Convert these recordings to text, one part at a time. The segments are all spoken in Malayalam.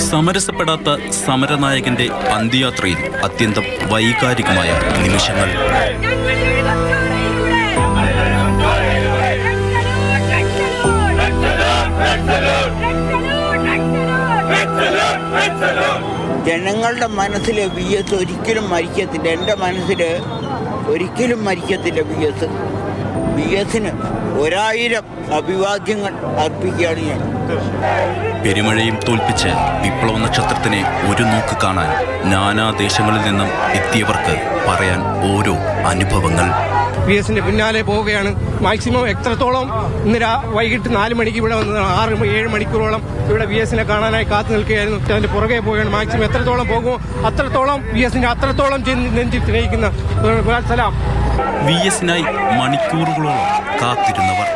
സമരസപ്പെടാത്ത സമരനായകന്റെ അന്ത്യയാത്രയിൽ അത്യന്തം വൈകാരികമായ നിമിഷങ്ങൾ. ജനങ്ങളുടെ മനസ്സിൽ VS ഒരിക്കലും മരിക്കത്തില്ല. എൻ്റെ മനസ്സിൽ ഒരിക്കലും മരിക്കത്തില്ല VSന് 1000 അഭിവാദ്യങ്ങൾ അർപ്പിക്കുകയാണ് ഞാൻ. പെരുമഴയും തോൽപ്പിച്ച് വിപ്ലവ നക്ഷത്രത്തിനെ ഒരു നോക്ക് കാണാൻ നാനാദേശങ്ങളിൽ നിന്നും എത്തിയവർക്ക് പറയാൻ ഓരോ അനുഭവങ്ങൾ. VSന്റെ പിന്നാലെ പോവുകയാണ്. മാക്സിമം എത്രത്തോളം ഇന്ന് വൈകിട്ട് 4 മണിക്ക് ഇവിടെ വന്ന് 6-7 മണിക്കൂറോളം ഇവിടെ VSനെ കാണാനായി കാത്തു നിൽക്കുകയായിരുന്നു. അതിന്റെ പുറകെ പോവുകയാണ്. മാക്സിമം എത്രത്തോളം പോകുമോ അത്രത്തോളം VSനെ അത്രത്തോളം നെഞ്ചിൽ സ്നേഹിക്കുന്ന സലാം. VSനായി മണിക്കൂറുകളോളം കാത്തിരുന്നവർ,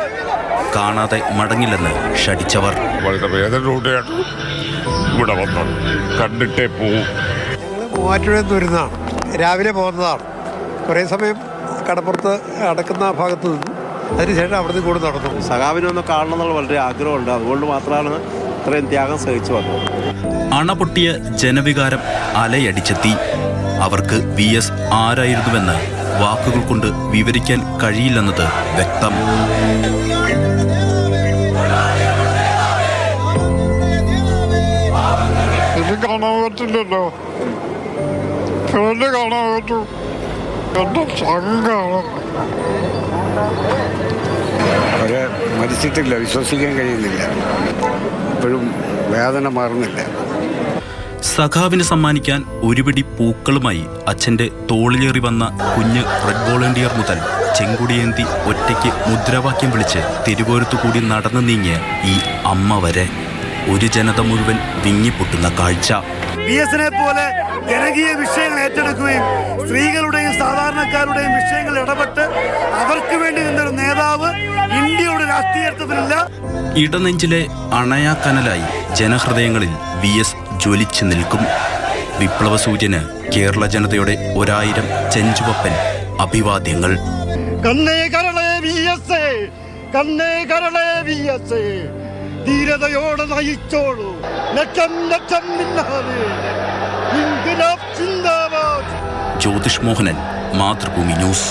കാണാതെ മടങ്ങില്ലെന്ന് ഷടിച്ചവർ. വളരെ വേദനയോടെയാണ് ഇവിടെ വന്നത്. കണ്ടിട്ടേ പോവും. മൂവാറ്റുപുഴയിൽ നിന്ന് വരുന്നതാണ്. രാവിലെ പോകുന്നതാണ്. കുറേ സമയം കടപ്പുറത്ത് അടക്കുന്ന ഭാഗത്ത് നിന്ന് അതിനുശേഷം അവിടുന്ന് കൂടെ നടന്നു. സഖാവിനൊന്ന് കാണണം എന്നുള്ള വളരെ ആഗ്രഹമുണ്ട്. അതുകൊണ്ട് മാത്രമാണ് ഇത്രയും ത്യാഗം സഹിച്ചു വന്നത്. അണപൊട്ടിയ ജനവികാരം അലയടിച്ചെത്തി. അവർക്ക് VS ആരായിരുന്നുവെന്ന് വാക്കുകൾ കൊണ്ട് വിവരിക്കാൻ കഴിയില്ലെന്നത് വ്യക്തം. ഇത് കാണാൻ പറ്റില്ലല്ലോ. കാണാൻ പറ്റൂ. എന്റെ സംഘമാണ്. അവരെ മരിച്ചിട്ടില്ല, വിശ്വസിക്കാൻ കഴിയുന്നില്ല. ഇപ്പോഴും വേദന മാറുന്നില്ല. സഖാവിന് സമ്മാനിക്കാൻ ഒരുപിടി പൂക്കളുമായി അച്ഛൻ്റെ തോളിലേറി വന്ന കുഞ്ഞ് റെഡ് വോളണ്ടിയർ മുതൽ ചെങ്കുടിയേന്തി ഒറ്റയ്ക്ക് മുദ്രാവാക്യം വിളിച്ച് തിരുവോരത്തു കൂടി നടന്നു നീങ്ങിയ ഈ അമ്മ വരെ ഒരു ജനത മുഴുവൻ വിങ്ങിപ്പൊട്ടുന്ന കാഴ്ച. VSനെ പോലെ ജനകീയ വിഷയങ്ങൾ ഏറ്റെടുക്കുകയും സ്ത്രീകളുടെയും സാധാരണക്കാരുടെയും വിഷയങ്ങൾ ഇടപെട്ട് അവർക്ക് വേണ്ടി നിന്നൊരു നേതാവ് ഇന്ത്യയുടെ രാഷ്ട്രീയത്തിലില്ല. ഇടനെഞ്ചിലെ അണയാക്കനലായി ജനഹൃദയങ്ങളിൽ VS ജ്വലിച്ചു നിൽക്കും. വിപ്ലവ സൂര്യന് കേരള ജനതയുടെ 1000 ചെഞ്ചുവപ്പൻ അഭിവാദ്യങ്ങൾ. കണ്ണേ കരളേ VS, കണ്ണേ കരളേ VS, ധീരതയോടെ നയിച്ചോളൂ. ലക്ഷം ലക്ഷം മിന്നാതെ ഇൻക്വിലാബ് സിന്ദാബാദ്. ജ്യോതിഷ് മോഹനൻ, മാതൃഭൂമി ന്യൂസ്.